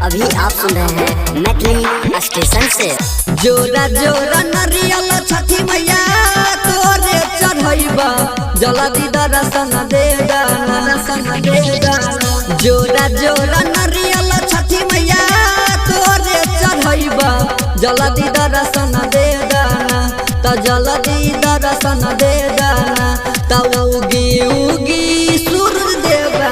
अभी आप सुन रहे हैं मैथिली स्टेशन से। जोरा जोरा नरियल छठी मैया तोरे चढ़ैबा जल्दी दर्शन दे दाना जोरा जोरा नरियल छठी मैया तोरे चढ़ैबा जल्दी दर्शन दे दाना त जल्दी दर्शन दे दाना त उगी उगी सूरज देवा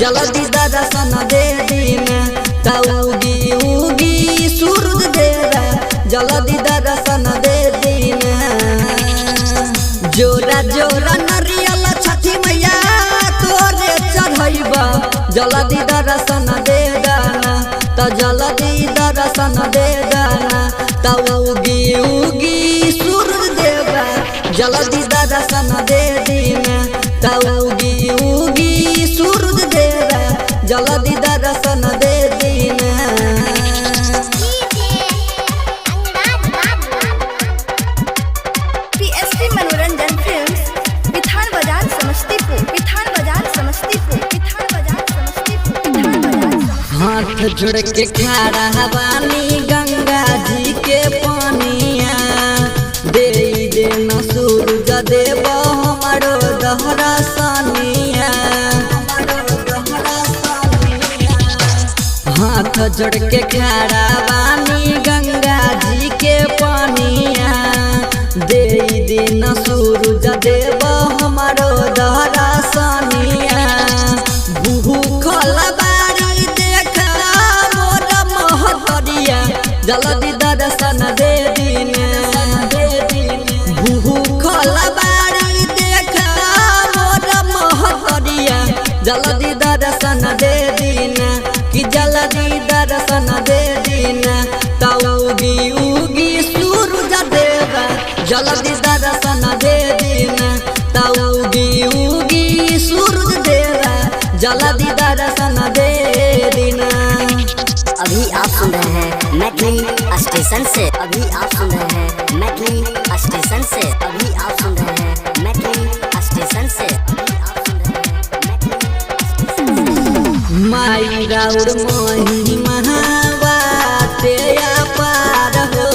जल्दी दर्शन दे दीना त उगी उगी सूरज देवा जल्दी दर्शन दे दीना। जोरा जोरा नरियल छठी मैया तोरे चढ़ैबा जल्दी दर्शन दे दाना त जल्दी दर्शन दे दाना त उगी उगी सूरज देवा जल्दी दर्शन दे दीना त उगी उगी सूरज देवा जल्दी दर्शन दे दीना। मनोरंजन फिल्म्स बिथान बाजार समस्तीपुर। हाथ जोड़ के खड़ा बानी गंगा जी के पानिया दे देना सूरज देव हमारो दहरा सानिया। हाथ जोड़ के खड़ा बानी गंगा जी के पानिया दे देना सूरज देव हमारो दहरा सानिया। भूखल बारी देखा मोर महतरिया जल्दी दर्शन दे दीना। भूखल बारी देखा मोर महतरिया जल्दी दर्शन दे दीना कि जल्दी दर्शन दे दीना त उगी उगी सूरज देवा जल्दी दर्शन दे दीना त उगी उगी सूरज देवा जल्दी दर्शन दे दीना। अभी आप सुन रहे हैं मैथिली स्टेशन से। अभी आप सुन रहे हैं मैथिली स्टेशन से। अभी आप सुन रहे हैं मैथिली स्टेशन से। अभी आप सुन रहे हैं मैथिली स्टेशन से। माई राउर मोही महावाते पार हो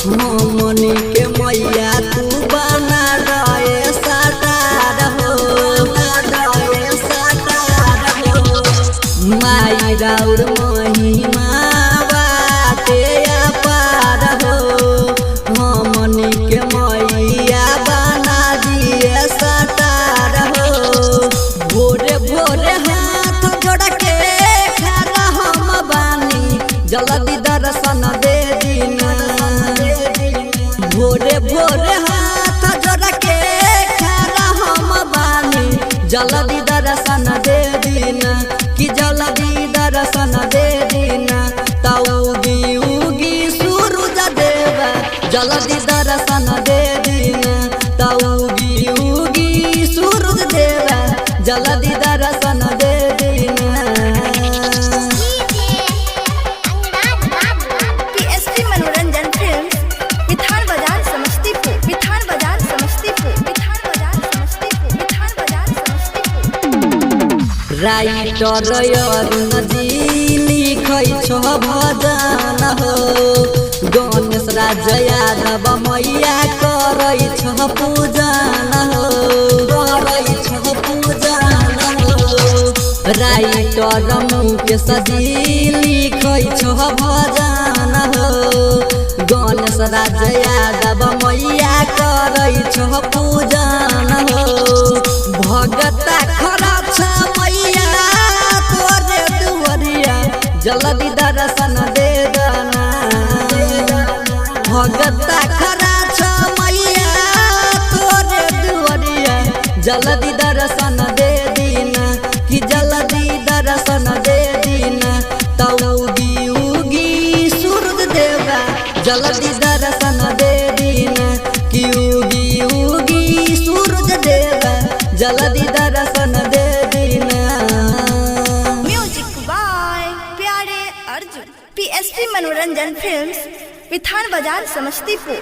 हमनी के मैया तू बना रहे सटार हो। माई राउर मोही महावाते पार हो हमनी के मैया बना दिए सटार हो। भोरे भोरे हाथ जोड़ के खड़ा हम बानी जल्दी दर्शन दे दीना। भोरे भोरे हाथ जोड़ के खड़ा हम बानी जल्दी दर्शन दे दीना कि जल्दी दर्शन दे दीना त उगी उगी सूरज देवा जल्दी दर्शन दे दीना त उगी उगी सूरज देवा जल्दी दर्शन दे दीना। मनोरंजन फिल्म्स बिथान बाजार समस्तीपुर। राइटर अरुण जी लिखै छ भजन हो गणेश राज यादव मैया करै छ पूजन हो। राइटर मुकेश जी लिखै छ भजन हो गणेश राज यादव मैया करै छ पूजन हो। भगता खड़ा छ मैया तोरे दुआरिया जल्दी दर्शन दे दाना। भगता खड़ा छ मैया तोरे दुआरिया जल्दी दर्शन दे दीना कि जल्दी दर्शन दे दीना त उगी उगी सूरज देवा जल्दी दर्शन दे दीना कि उगी उगी सूरज देवा जल्दी दर्शन दे दीना। म्यूजिक बाय प्यारे अर्जुन। पीएसपी मनोरंजन फिल्म्स बिथान बाजार समस्तीपुर।